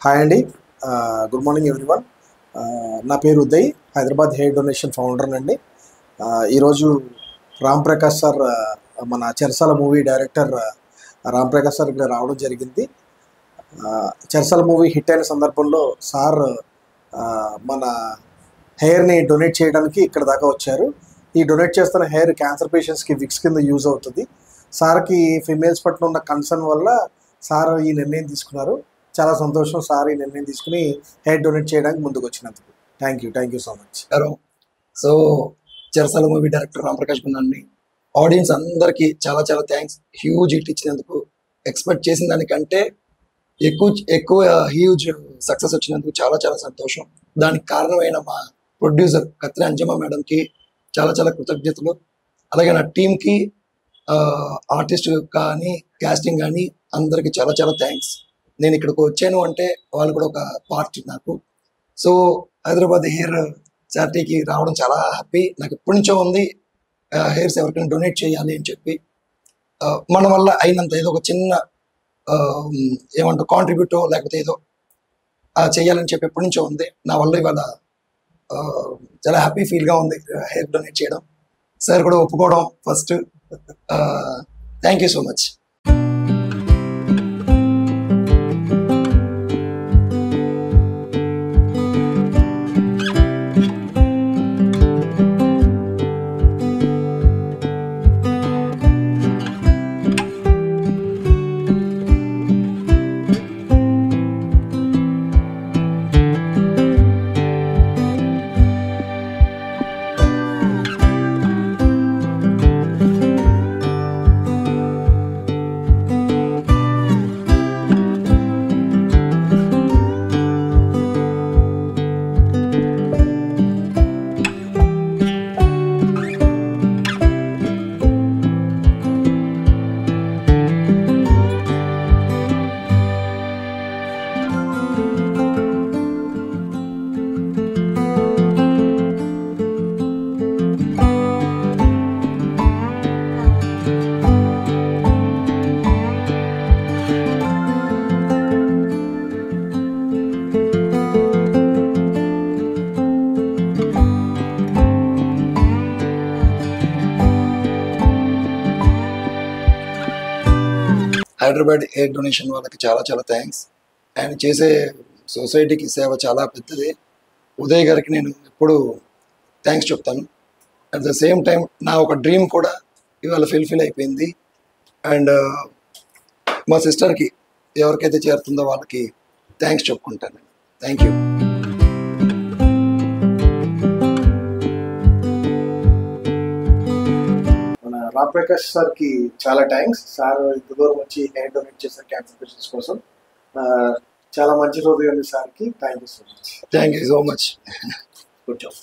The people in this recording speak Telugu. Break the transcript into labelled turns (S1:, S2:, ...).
S1: హాయ్ అండి. Good morning everyone. నా పేరు Uday, Hyderabad hair donation founder అండి. ఈరోజు రామ్ ప్రకాష్ సార్, మన చెరసాల movie director Ram Prakash sir ఇక్కడ రావడం జరిగింది. చెరసాల మూవీ హిట్ అయిన సందర్భంలో సార్ మన హెయిర్ని డొనేట్ చేయడానికి ఇక్కడ దాకా వచ్చారు. ఈ డొనేట్ చేస్తున్న హెయిర్ క్యాన్సర్ పేషెంట్స్కి విక్స్ కింద యూజ్ అవుతుంది. సార్కి ఫీమేల్స్ పట్ల ఉన్న కన్సర్న్ వల్ల సార్ ఈ నిర్ణయం తీసుకున్నారు. చాలా సంతోషం సార్ ఈ నిర్ణయం తీసుకుని హెయిర్ డొనేట్ చేయడానికి ముందుకు వచ్చినందుకు. Thank you so much.
S2: So Cherasala movie director Ram Prakash గున్నాన్ని ఆడియన్స్ అందరికీ చాలా చాలా థ్యాంక్స్. హ్యూజ్ హిట్ ఇచ్చినందుకు, ఎక్స్పెక్ట్ చేసిన దానికంటే ఎక్కువ హ్యూజ్ సక్సెస్ వచ్చినందుకు చాలా చాలా సంతోషం. దానికి కారణమైన మా ప్రొడ్యూసర్ కత్రి అంజమ్మ మేడంకి చాలా చాలా కృతజ్ఞతలు. అలాగే నా టీంకి, ఆర్టిస్ట్ కానీ, కాస్టింగ్ కానీ అందరికీ చాలా చాలా థ్యాంక్స్. నేను ఇక్కడికి వచ్చాను అంటే వాళ్ళు కూడా ఒక పార్ట్ నాకు. సో హైదరాబాద్ హెయిర్ చారిటీకి రావడం చాలా హ్యాపీ. నాకు ఎప్పటి నుంచో ఉంది హెయిర్స్ ఎవరికైనా డొనేట్ చేయాలి అని చెప్పి. మన వల్ల అయినంత ఏదో ఒక చిన్న ఏమంటారు కాంట్రిబ్యూటో లేకపోతే ఏదో చేయాలని చెప్పి ఎప్పటి నుంచో ఉంది. నా వల్ల ఇవాళ చాలా హ్యాపీ ఫీల్గా ఉంది హెయిర్ డొనేట్ చేయడం. సార్ కూడా ఒప్పుకోవడం first. Thank you so much. Hyderabad air donation వాళ్ళకి చాలా చాలా థ్యాంక్స్. ఆయన చేసే సొసైటీకి సేవ చాలా పెద్దది. ఉదయ్ గారికి నేను ఎప్పుడు థ్యాంక్స్ చెప్తాను. అట్ ద సేమ్ టైం నా ఒక డ్రీమ్ కూడా ఇవాళ ఫుల్ఫిల్ అయిపోయింది. అండ్ మా సిస్టర్కి ఎవరికైతే చేరుతుందో వాళ్ళకి థ్యాంక్స్ చెప్పుకుంటాను. Thank you.
S1: రామ్ ప్రకాష్ సార్కి చాలా థ్యాంక్స్. సార్ ఇంత దూరం వచ్చి హెయిర్ డొనేట్ చేశారు క్యాన్సర్ పేషెంట్స్ కోసం. చాలా మంచి రోజు ఉంది సార్కి. Thank you so much.
S2: Thank you so much.
S1: Good job.